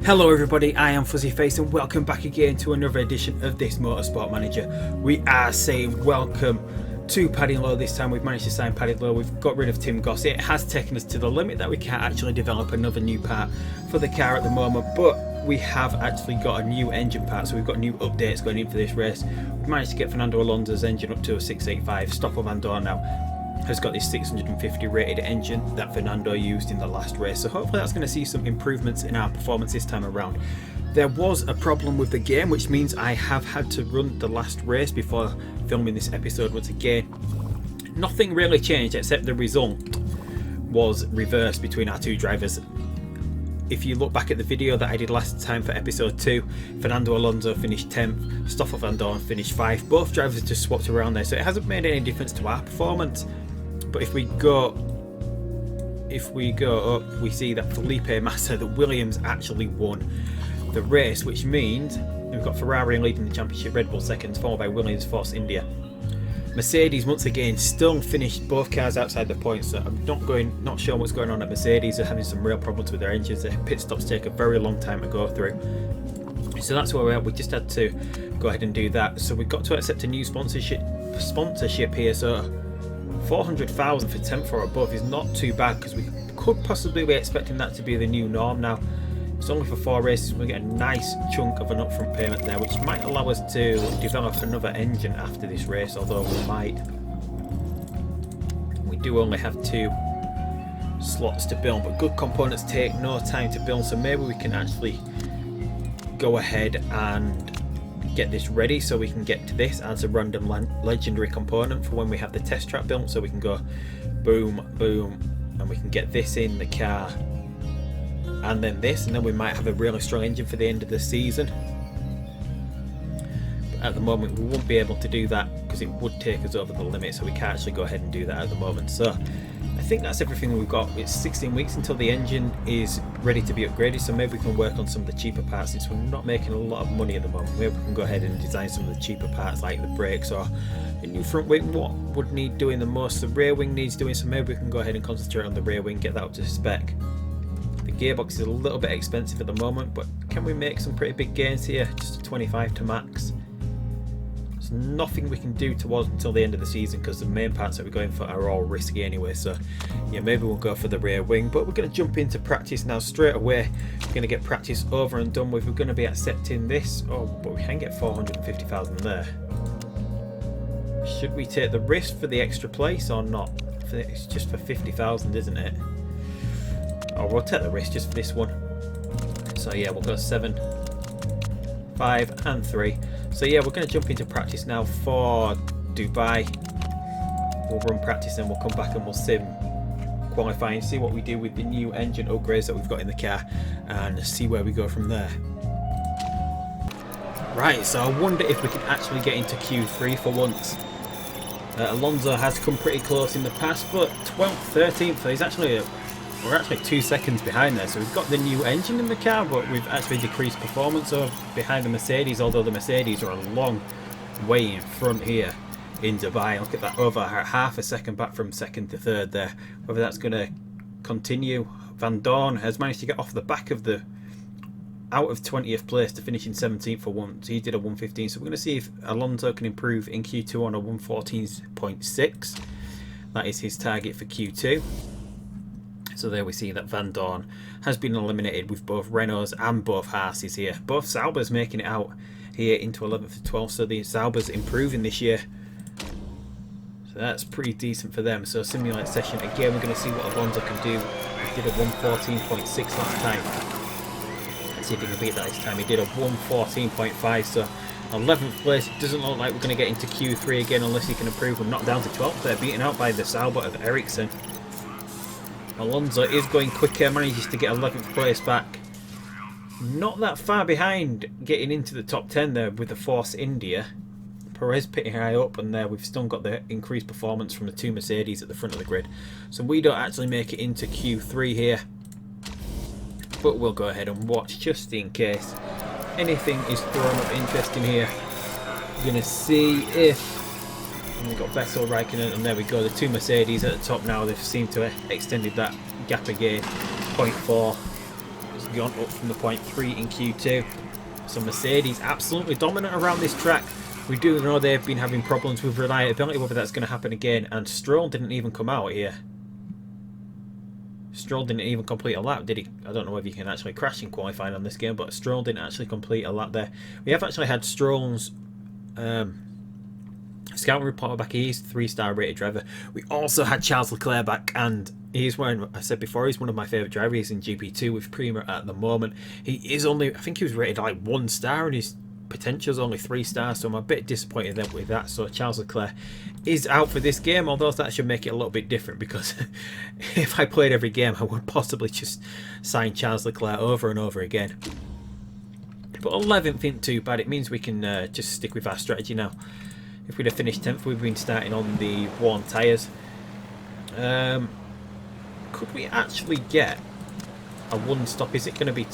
Hello everybody, I am Fuzzy Face and welcome back again to another edition of this Motorsport Manager. We are saying welcome to Paddy Low this time. We've managed to sign Paddy Low, we've got rid of Tim Gossett. It has taken us to the limit that we can't actually develop another new part for the car at the moment, but we have actually got a new engine part, so we've got new updates going in for this race. We've managed to get Fernando Alonso's engine up to a 685. Stoffel Vandoorne now has got this 650 rated engine that Fernando used in the last race, so hopefully that's going to see some improvements in our performance this time around. There was a problem with the game, which means I have had to run the last race before filming this episode once again. Nothing really changed except the result was reversed between our two drivers. If you look back at the video that I did last time for episode 2, Fernando Alonso finished 10th, Stoffel Vandoorne finished 5th. Both drivers just swapped around there, so it hasn't made any difference to our performance. But if we go up, we see that Felipe Massa, the Williams, actually won the race, which means we've got Ferrari leading the championship, Red Bull second, followed by Williams, Force India. Mercedes once again still finished both cars outside the points, so I'm not sure what's going on at Mercedes. They're having some real problems with their engines. Their pit stops take a very long time to go through. So that's where we're at. We just had to go ahead and do that. So we've got to accept a new sponsorship here. So 400,000 for 10th or above is not too bad, because we could possibly be expecting that to be the new norm now. It's only for 4 races. We get a nice chunk of an upfront payment there, which might allow us to develop another engine after this race, although we do only have 2 slots to build, but good components take no time to build, so maybe we can actually go ahead and get this ready so we can get to this as a random legendary component for when we have the test track built, so we can go boom boom and we can get this in the car and then this, and then we might have a really strong engine for the end of the season. But at the moment we won't be able to do that because it would take us over the limit, so we can't actually go ahead and do that at the moment. So I think that's everything we've got. It's 16 weeks until the engine is ready to be upgraded, so maybe we can work on some of the cheaper parts since we're not making a lot of money at the moment. Maybe we can go ahead and design some of the cheaper parts like the brakes or a new front wing. What would need doing the most? The rear wing needs doing, so maybe we can go ahead and concentrate on the rear wing, get that up to spec. The gearbox is a little bit expensive at the moment, but can we make some pretty big gains here? Just a 25 to max. There's nothing we can do towards until the end of the season because the main parts that we're going for are all risky anyway, so yeah, maybe we'll go for the rear wing. But we're going to jump into practice now straight away. We're going to get practice over and done with. We're going to be accepting this. Oh, but we can get 450,000 there. Should we take the risk for the extra place or not? It's just for 50,000, isn't it? Oh, we'll take the risk just for this one. So yeah, we'll go 7, 5 and 3. So yeah, we're going to jump into practice now for Dubai. We'll run practice and we'll come back and we'll sim qualifying, see what we do with the new engine upgrades that we've got in the car and see where we go from there. Right, so I wonder if we can actually get into Q3 for once. Alonso has come pretty close in the past, but 12th, 13th, so we're actually 2 seconds behind there. So we've got the new engine in the car, but we've actually decreased performance behind the Mercedes, although the Mercedes are a long way in front here in Dubai. Look at that, over half a second back from second to third there. Whether that's going to continue. Vandoorne has managed to get off the back of out of 20th place to finish in 17th for once. He did a 115, so we're going to see if Alonso can improve in Q2 on a 114.6. That is his target for Q2. So there we see that Vandoorne has been eliminated with both Renaults and both Haas's here. Both Saubers making it out here into 11th to 12th, so the Saubers improving this year. So that's pretty decent for them. So simulate session again, we're going to see what Alonso can do. He did a 114.6 last time. Let's see if he can beat that this time. He did a 114.5, so 11th place. It doesn't look like we're going to get into Q3 again unless he can improve. We're knocked down to 12th there, beaten out by the Sauber of Ericsson. Alonso is going quicker, manages to get 11th place back. Not that far behind getting into the top 10 there with the Force India. Perez pretty high up, and there we've still got the increased performance from the 2 Mercedes at the front of the grid. So we don't actually make it into Q3 here. But we'll go ahead and watch just in case anything is thrown up interesting here. We're going to see if... And we've got Vettel, Raikkonen, and there we go, the 2 Mercedes at the top now. They've seemed to have extended that gap again, 0.4. gone up from the .3 in Q2. So Mercedes absolutely dominant around this track. We do know they've been having problems with reliability, whether that's going to happen again. And Stroll didn't even come out here. Stroll didn't even complete a lap, did he? I don't know if you can actually crash in qualifying on this game, but Stroll didn't actually complete a lap there. We have actually had Stroll's scouting report back. He's 3-star rated driver. We also had Charles Leclerc back, and he's one, I said before, he's one of my favourite drivers in GP2 with Prima at the moment. He is only, I think he was rated like 1 star, and his potential is only 3 stars, so I'm a bit disappointed with that. So Charles Leclerc is out for this game, although that should make it a little bit different, because if I played every game I would possibly just sign Charles Leclerc over and over again. But 11th isn't too bad. It means we can just stick with our strategy now. If we'd have finished 10th, we've been starting on the worn tyres. Could we actually get a 1 stop? Is it going to be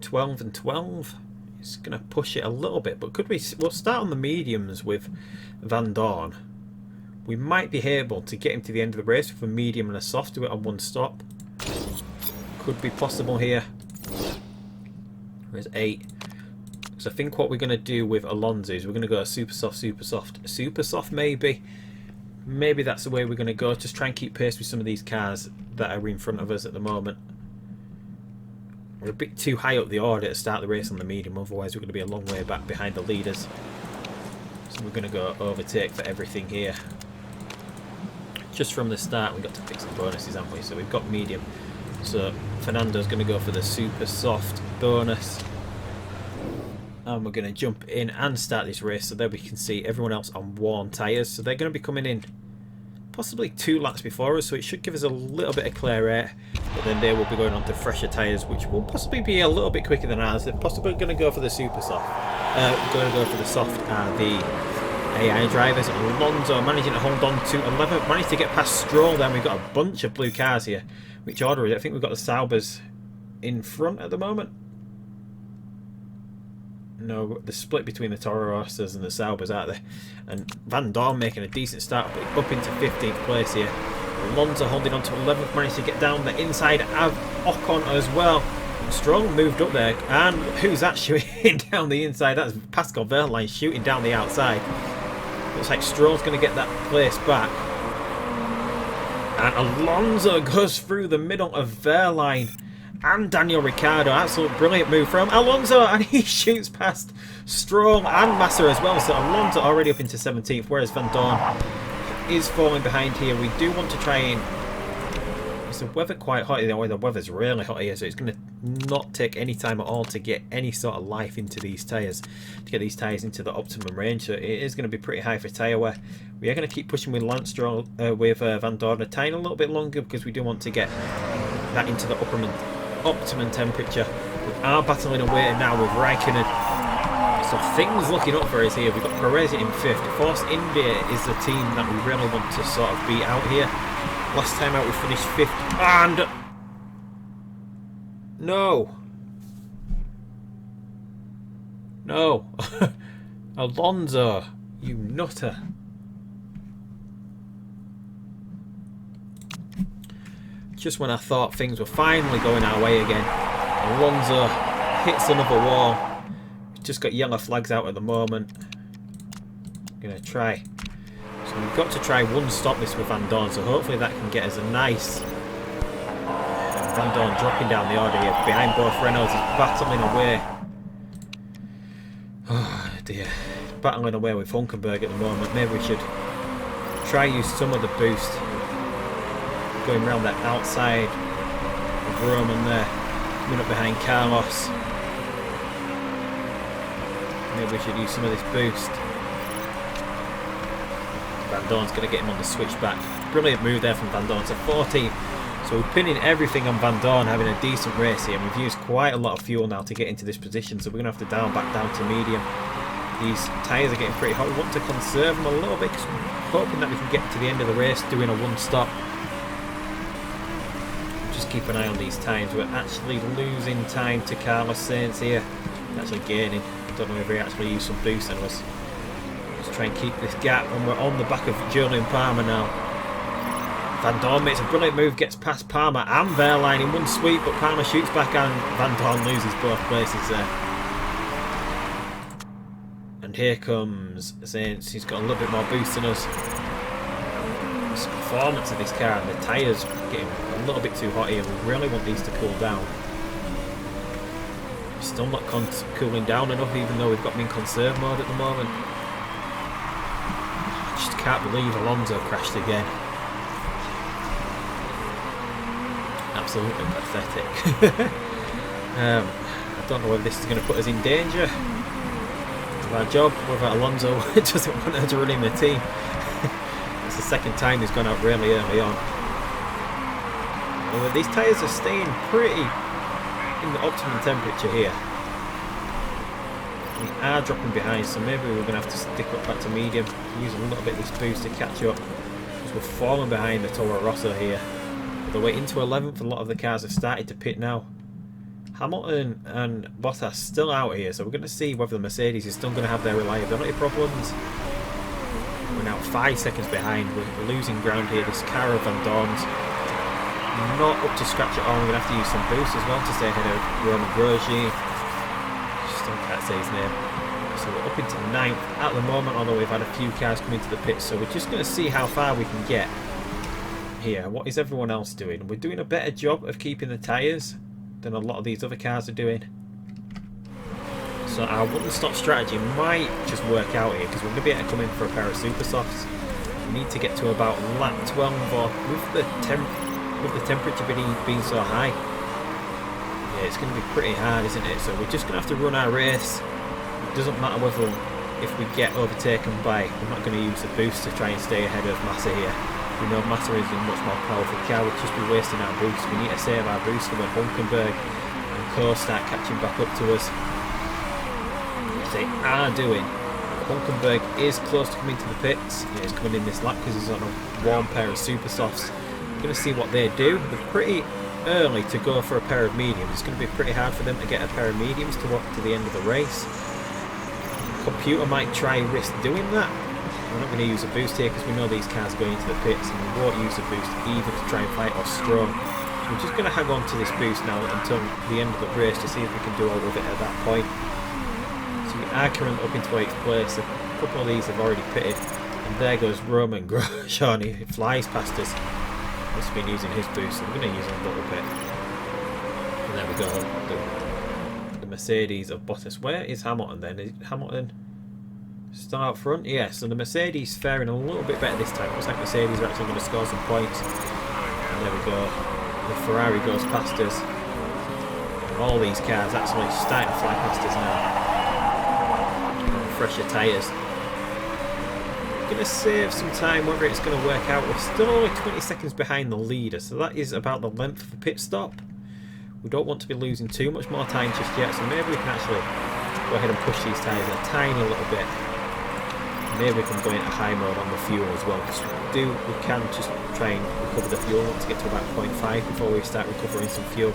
12 and 12? It's going to push it a little bit, but could we? We'll start on the mediums with Van Dorn. We might be able to get him to the end of the race with a medium and a soft, do it on 1 stop. Could be possible here. Where's 8? So I think what we're going to do with Alonso is we're going to go super soft, super soft maybe. Maybe that's the way we're going to go. Just try and keep pace with some of these cars that are in front of us at the moment. We're a bit too high up the order to start the race on the medium, otherwise we're going to be a long way back behind the leaders. So we're going to go overtake for everything here. Just from the start we've got to pick some bonuses, haven't we? So we've got medium. So Fernando's going to go for the super soft bonus. And we're going to jump in and start this race. So there we can see everyone else on worn tyres. So they're going to be coming in possibly 2 laps before us. So it should give us a little bit of clear air. But then they will be going on to fresher tyres, which will possibly be a little bit quicker than ours. They're possibly going to go for the super soft. Going to go for the soft and the AI drivers. Alonso managing to hold on to 11th. Managed to get past Stroll. Then we've got a bunch of blue cars here. Which order is it? I think we've got the Saubers in front at the moment. No, the split between the Toro Rosas and the Saubers, aren't they? And Van Dorn making a decent start, but up into 15th place here. Alonso holding on to 11th, managed to get down the inside of Ocon as well. Stroll moved up there, and who's that shooting down the inside? That's Pascal Wehrlein shooting down the outside. Looks like Stroll's going to get that place back. And Alonso goes through the middle of Wehrlein and Daniel Ricciardo. Absolute brilliant move from Alonso, and he shoots past Stroll and Massa as well. So Alonso already up into 17th, whereas Van Dorn is falling behind here. We do want to try and... Is the weather quite hot? The weather's really hot here, so it's going to not take any time at all to get any sort of life into these tyres, to get these tyres into the optimum range. So it is going to be pretty high for tyre wear. We are going to keep pushing with Lance Stroll, with Van Dorn a tiny little bit longer, because we do want to get that into the optimum temperature. We are battling away now with Raikkonen. So things looking up for us here. We've got Perez in 5th. Force India is the team that we really want to sort of beat out here. Last time out we finished 5th. And... No. No. Alonso, you nutter. Just when I thought things were finally going our way again, Alonso hits another wall. We've just got yellow flags out at the moment. Gonna try. So we've got to try 1 stop this with Van Dorn, so hopefully that can get us a nice... Van Dorn dropping down the order here behind both Renaults. He's battling away. Oh dear. Battling away with Hulkenberg at the moment. Maybe we should try use some of the boost. Going around that outside of Roman there. Coming up behind Carlos. Maybe we should use some of this boost. Van Dorn's going to get him on the switchback. Brilliant move there from Van Dorn to 14. So we're pinning everything on Van Dorn, having a decent race here. And we've used quite a lot of fuel now to get into this position. So we're going to have to back down to medium. These tyres are getting pretty hot. We want to conserve them a little bit, because we're hoping that we can get to the end of the race doing a 1 stop. Just keep an eye on these times. We're actually losing time to Carlos Sainz here. Actually gaining. I don't know if we actually use some boost on us. Let's try and keep this gap, and we're on the back of Julian Palmer now. Van Dorn makes a brilliant move, gets past Palmer and Verline in one sweep, but Palmer shoots back and Van Dorn loses both places there. And here comes Saints, he's got a little bit more boost than us. This performance of this car and the tyres getting a little bit too hot here, we really want these to cool down. Still not cooling down enough, even though we've got them in conserve mode at the moment. I just can't believe Alonso crashed again. Absolutely pathetic. I don't know whether this is going to put us in danger of our job, whether Alonso doesn't want her to run in the team. It's the second time he's gone out really early on. Well, these tyres are staying pretty in the optimum temperature here. We are dropping behind, so maybe we're going to have to stick up back to medium, use a little bit of this boost to catch up, because we're falling behind the Toro Rosso here. Although we're into 11th, a lot of the cars have started to pit now. Hamilton and Bottas still out here, so we're going to see whether the Mercedes is still going to have their reliability problems. We're now 5 seconds behind, we're losing ground here. This car of Van Dorn's not up to scratch at all. We're going to have to use some boost as well to stay ahead of Roman Grosjean. Still can't say his name. So we're up into 9th at the moment, although we've had a few cars come into the pits, so we're just going to see how far we can get here. What is everyone else doing? We're doing a better job of keeping the tyres than a lot of these other cars are doing. So our one-stop strategy might just work out here, because we're going to be able to come in for a pair of super softs. We need to get to about lap 12 or with the temperature being so high. Yeah, it's going to be pretty hard, isn't it? So we're just going to have to run our race. It doesn't matter whether if we get overtaken by, we're not going to use the boost to try and stay ahead of Massa here. We know Massa is a much more powerful car, we'll just be wasting our boost. We need to save our boost for when Hulkenberg and Co start catching back up to us. Which they are doing. Hulkenberg is close to coming to the pits. Yeah, he's coming in this lap because he's on a warm pair of super softs. We're going to see what they do. They're pretty early to go for a pair of mediums. It's going to be pretty hard for them to get a pair of mediums to walk to the end of the race. Computer might try and risk doing that. We're not going to use a boost here because we know these cars are going into the pits, and we won't use a boost either to try and fight off Stroll. So we're just going to hang on to this boost now until the end of the race to see if we can do all of it at that point. So we are currently up into 8th place. A couple of these have already pitted, and there goes Roman Grosjean. He flies past us. Must have been using his boost, so we're going to use it a little bit. And there we go. The Mercedes of Bottas. Where is Hamilton then? Is Hamilton still out front? Yeah, so the Mercedes faring a little bit better this time. Looks like Mercedes are actually going to score some points. And there we go. The Ferrari goes past us. And all these cars actually starting to fly past us now. Fresher tyres. Going to save some time, whether it's going to work out. We're still only 20 seconds behind the leader, so that is about the length of the pit stop. We don't want to be losing too much more time just yet, so maybe we can actually go ahead and push these tyres a tiny little bit. Maybe we can go into high mode on the fuel as well, because we can just try and recover the fuel. We want to get to about 0.5 before we start recovering some fuel.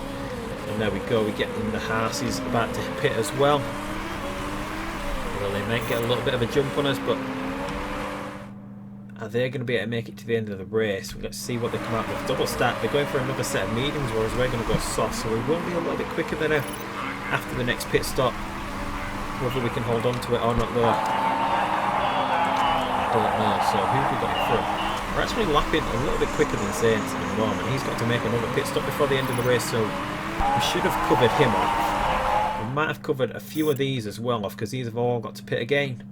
And there we go, we get in the Haas is about to pit as well. Well, they might get a little bit of a jump on us, but are they going to be able to make it to the end of the race? Let's see what they come out with. Double stack, they're going for another set of mediums, whereas we're going to go soft, so we will be a little bit quicker than after the next pit stop. Whether we can hold on to it or not though, I don't know. So who have we got in front? We're actually lapping a little bit quicker than Sainz at the moment. He's got to make another pit stop before the end of the race, so we should have covered him off. We might have covered a few of these as well off, because these have all got to pit again.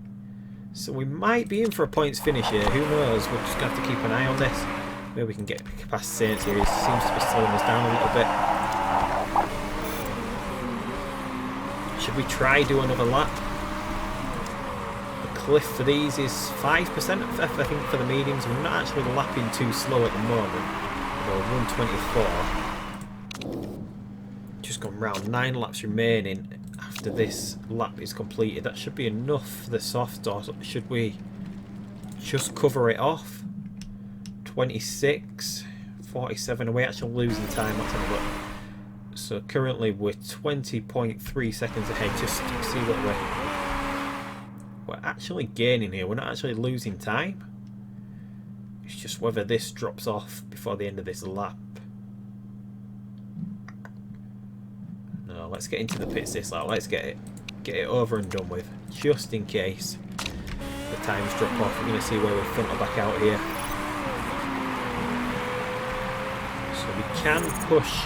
So we might be in for a points finish here. Who knows? We're just going to have to keep an eye on this. Maybe we can get past Sainz here. He seems to be slowing us down a little bit. Should we try do another lap? The cliff for these is 5% I think for the mediums. We're not actually lapping too slow at the moment. We're 124. Just gone round, 9 laps remaining after this lap is completed. That should be enough for the soft, or should we just cover it off? 26, 47, are we actually losing time? Let's have a look. So currently we're 20.3 seconds ahead, just to see what we're actually gaining here. We're not actually losing time. It's just whether this drops off before the end of this lap. No, let's get into the pits this lap. Let's get it over and done with, just in case the times drop off. We're going to see where we front or back out here. So we can push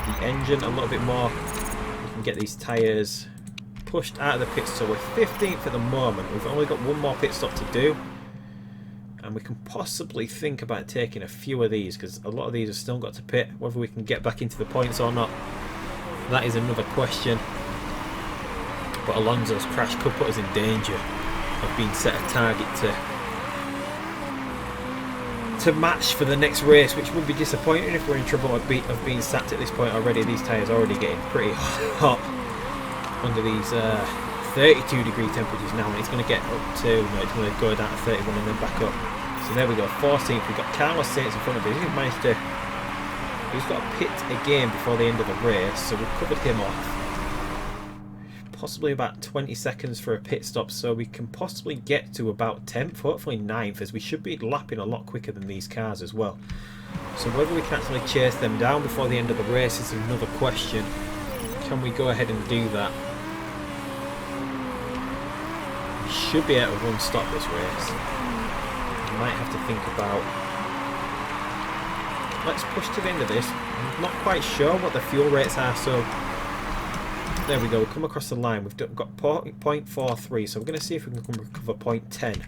the engine a little bit more. We can get these tyres pushed out of the pits. So we're 15th at the moment. We've only got one more pit stop to do. And we can possibly think about taking a few of these, because a lot of these have still got to pit. Whether we can get back into the points or not, that is another question. But Alonso's crash could put us in danger of being set a target to match for the next race, which would be disappointing if we're in trouble of being sacked at this point already. These tyres are already getting pretty hot under these 32-degree temperatures now, and it's going to get up to, no, it's going to go down to 31 and then back up. So there we go, 14th. We've got Carlos Sainz in front of us. He's got a pit again before the end of the race, so we've covered him off. Possibly about 20 seconds for a pit stop, so we can possibly get to about 10th, hopefully 9th, as we should be lapping a lot quicker than these cars as well. So whether we can actually chase them down before the end of the race is another question. Can we go ahead and do that? We should be able to run stop this race. We might have to think about... Let's push to the end of this. I'm not quite sure what the fuel rates are, so... There we go, we come across the line. We've got 0.43, so we're going to see if we can recover 0.10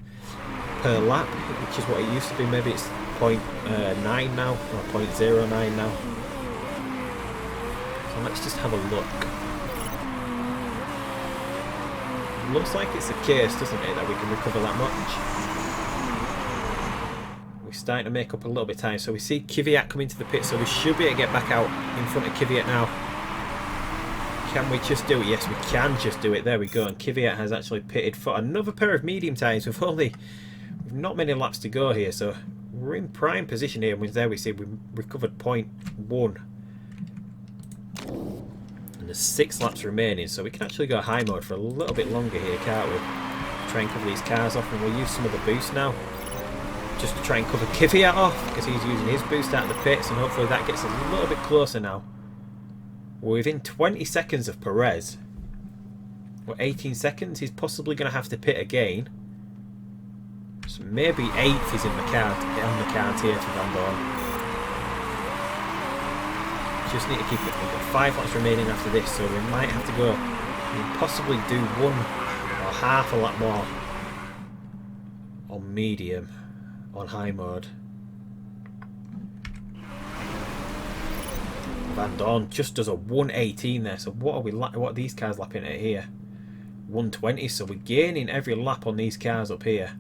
per lap, which is what it used to be. Maybe it's 0.9 now, or 0.09 now. So let's just have a look. Looks like it's the case, doesn't it, that we can recover that much. We're starting to make up a little bit of time. So we see Kvyat coming to the pit, so we should be able to get back out in front of Kvyat now. Can we just do it? Yes, we can just do it. There we go. And Kvyat has actually pitted for another pair of medium tyres. We've not many laps to go here, so we're in prime position here. And there we see we recovered 0.1. And there's 6 laps remaining, so we can actually go high mode for a little bit longer here, can't we? Try and cover these cars off, and we'll use some of the boost now. Just to try and cover Kvyat off, because he's using his boost out of the pits, and hopefully that gets a little bit closer now. We're within 20 seconds of Perez. Or 18 seconds. He's possibly going to have to pit again. So maybe 8th is on the cards here for Van Dorn. Just need to keep it. We've got 5 laps remaining after this, so we might have to go and possibly do 1 or half a lap more on medium, on high mode. Van Dorn just does a 118 there, so what are these cars lapping at here? 120, so we're gaining every lap on these cars up here.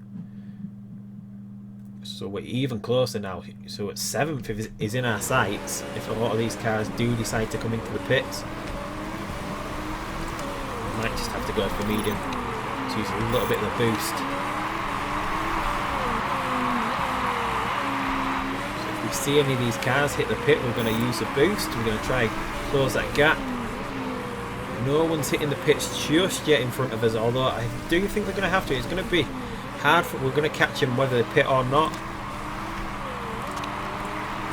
So we're even closer now. So at 7th is in our sights if a lot of these cars do decide to come into the pits. We might just have to go for medium to use a little bit of the boost. See any of these cars hit the pit, we're going to use a boost. We're going to try and close that gap. No one's hitting the pits just yet in front of us, although I do think they're going to have to. It's going to be hard. We're going to catch them whether they pit or not.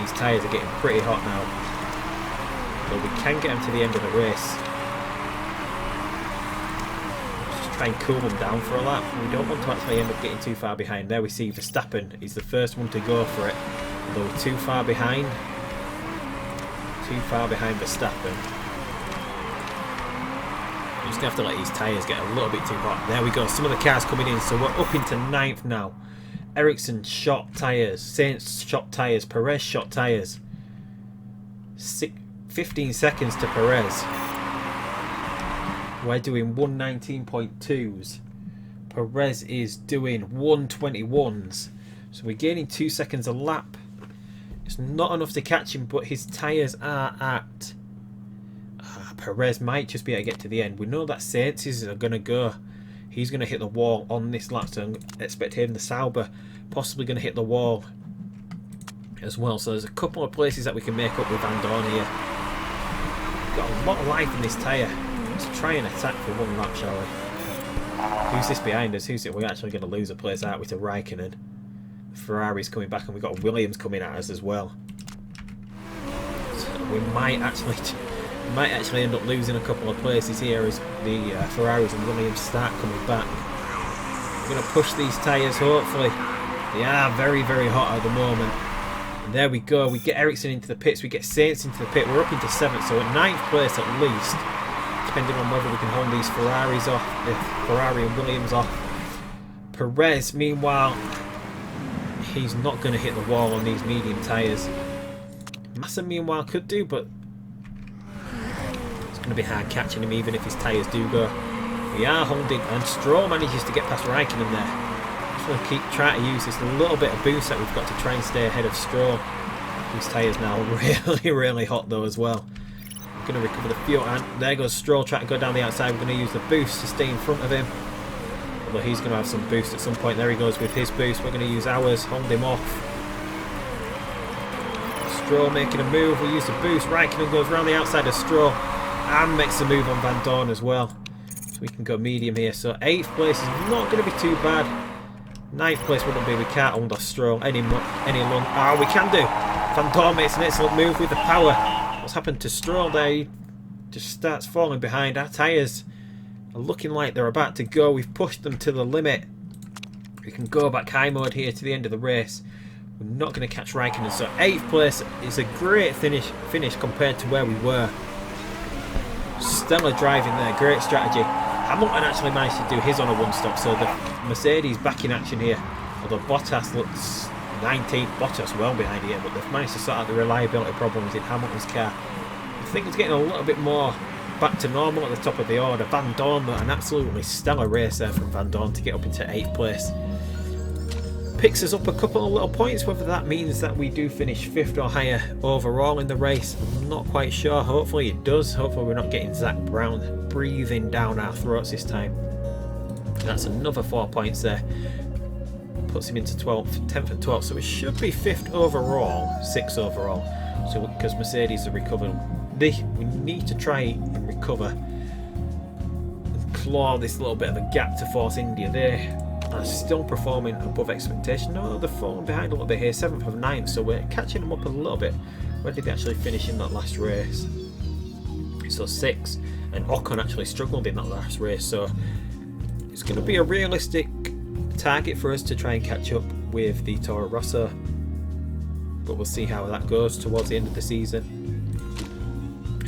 These tyres are getting pretty hot now, but we can get them to the end of the race. Just try and cool them down for a lap. We don't want to actually end up getting too far behind. There we see Verstappen is the first one to go for it. Although we're too far behind Verstappen. We're just going to have to let these tyres get a little bit too hot. There we go, some of the cars coming in, so we're up into 9th now. Ericsson shot tyres, Sainz shot tyres, Perez shot tyres. 15 seconds to Perez. We're doing 119.2s. Perez is doing 121s. So we're gaining 2 seconds a lap. It's not enough to catch him, but his tyres are at... Perez might just be able to get to the end. We know that Sainz are going to go. He's going to hit the wall on this lap, so I expect him, the Sauber, possibly going to hit the wall as well. So there's a couple of places that we can make up with Van Dorn here. Got a lot of life in this tyre. Let's try and attack for 1 lap, shall we? Who's this behind us? Who's it? We're actually going to lose a place, aren't we, to Raikkonen. Ferraris coming back, and we've got Williams coming at us as well. So we might actually end up losing a couple of places here as the Ferraris and Williams start coming back. We're going to push these tyres, hopefully. They are very, very hot at the moment. And there we go. We get Ericsson into the pits. We get Sainz into the pit. We're up into 7th, so at 9th place at least. Depending on whether we can hold these Ferraris off, if Ferrari and Williams off. Perez, meanwhile, he's not going to hit the wall on these medium tyres. Massa, meanwhile, could do, but it's going to be hard catching him even if his tyres do go. We are holding, and Stroll manages to get past Raikkonen there. Just want to keep trying to use this little bit of boost that we've got to try and stay ahead of Stroll. These tyres now really, really hot though as well. We're going to recover the fuel, and there goes Stroll trying to go down the outside. We're going to use the boost to stay in front of him. Although he's going to have some boost at some point. There he goes with his boost. We're going to use ours, hold him off. Stroll making a move. We use the boost. Raikkonen goes around the outside of Stroll and makes a move on Van Dorn as well. So we can go medium here. So 8th place is not going to be too bad. 9th place wouldn't be. We can't hold off Stroll any long. Ah, we can do. Van Dorn makes an excellent move with the power. What's happened to Stroll there? He just starts falling behind. Our tyres are looking like they're about to go. We've pushed them to the limit. We can go back high mode here to the end of the race. We're not going to catch Raikkonen. So 8th place is a great finish compared to where we were. Stellar driving there. Great strategy. Hamilton actually managed to do his on a one-stop. So the Mercedes back in action here. Although Bottas looks 19th. Bottas well behind here. But they've managed to sort out the reliability problems in Hamilton's car. I think it's getting a little bit more back to normal at the top of the order. Van Dorn, though, an absolutely stellar race there from Van Dorn to get up into 8th place. Picks us up a couple of little points. Whether that means that we do finish 5th or higher overall in the race, I'm not quite sure. Hopefully it does. Hopefully we're not getting Zach Brown breathing down our throats this time. That's another 4 points there. Puts him into 12th, 10th and 12th. So it should be 5th overall, 6th overall. So because Mercedes are recovering, we need to try and recover and claw this little bit of a gap to force India. They are still performing above expectation. No, they're falling behind a little bit here, 7th of 9th, so we're catching them up a little bit. Where did they actually finish in that last race? So 6th, and Ocon actually struggled in that last race, so it's going to be a realistic target for us to try and catch up with the Toro Rosso, but we'll see how that goes towards the end of the season.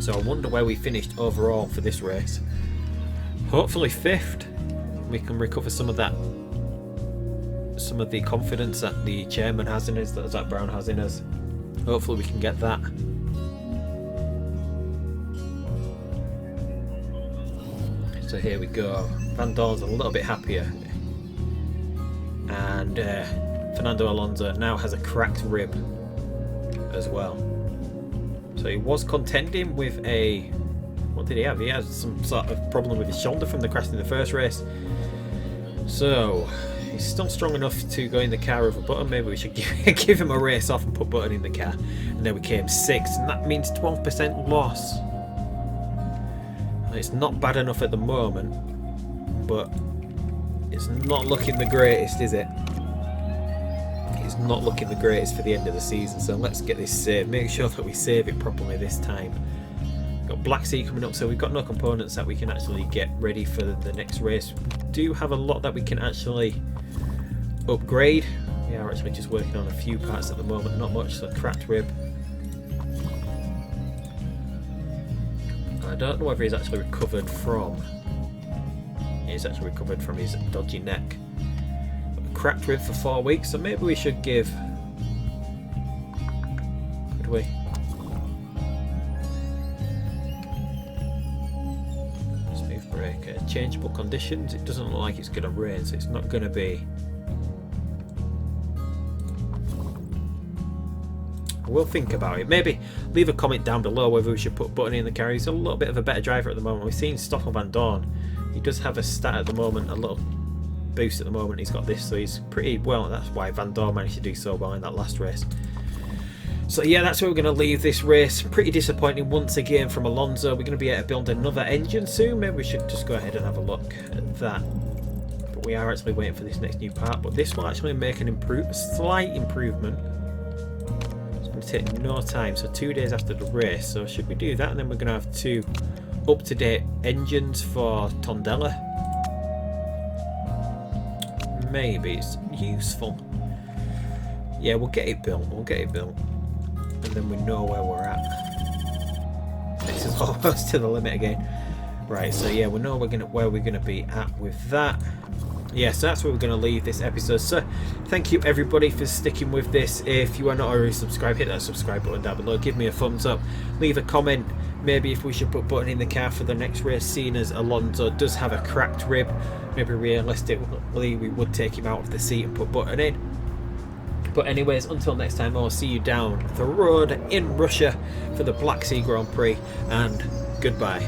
So I wonder where we finished overall for this race. Hopefully 5th. We can recover some of that, some of the confidence that the chairman has in us, that Zach Brown has in us. Hopefully we can get that. So here we go. Van Dorn's a little bit happier, and Fernando Alonso now has a cracked rib as well. So he was contending with a... What did he have? He has some sort of problem with his shoulder from the crash in the first race. So he's still strong enough to go in the car with a Button. Maybe we should give him a race off and put Button in the car. And then we came 6th, and that means 12% loss. It's not bad enough at the moment, but it's not looking the greatest, is it? It's not looking the greatest for the end of the season, so let's get this saved. Make sure that we save it properly this time. Got Black Sea coming up, so we've got no components that we can actually get ready for the next race. We do have a lot that we can actually upgrade. We are actually just working on a few parts at the moment, not much. So cracked rib. I don't know whether he's actually recovered from... He's actually recovered from his dodgy neck. Cracked rib for 4 weeks, so maybe we should give... Could we? Smooth brake. Changeable conditions. It doesn't look like it's going to rain, so it's not going to be... We'll think about it. Maybe leave a comment down below whether we should put Button in the car. He's a little bit of a better driver at the moment. We've seen Stoffel Van Dorn. He does have a stat at the moment, a little boost at the moment. He's got this, so he's pretty well. That's why Van Dorn managed to do so well in that last race. So yeah, that's where we're going to leave this race. Pretty disappointing once again from Alonso. We're going to be able to build another engine soon. Maybe we should just go ahead and have a look at that. But we are actually waiting for this next new part, but this will actually make a slight improvement. It's going to take no time, so 2 days after the race. So should we do that, and then we're going to have 2 up-to-date engines for Tondela. Maybe it's useful. Yeah, we'll get it built. We'll get it built, and then we know where we're at. This is almost to the limit again. Right, so yeah, we know where we're gonna be at with that. Yeah, so that's where we're gonna leave this episode. So thank you everybody for sticking with this. If you are not already subscribed, hit that subscribe button down below. Give me a thumbs up. Leave a comment. Maybe if we should put Button in the car for the next race, seeing as Alonso does have a cracked rib. Maybe realistically we would take him out of the seat and put Button in. But anyways, until next time, I'll see you down the road in Russia for the Black Sea Grand Prix, and goodbye.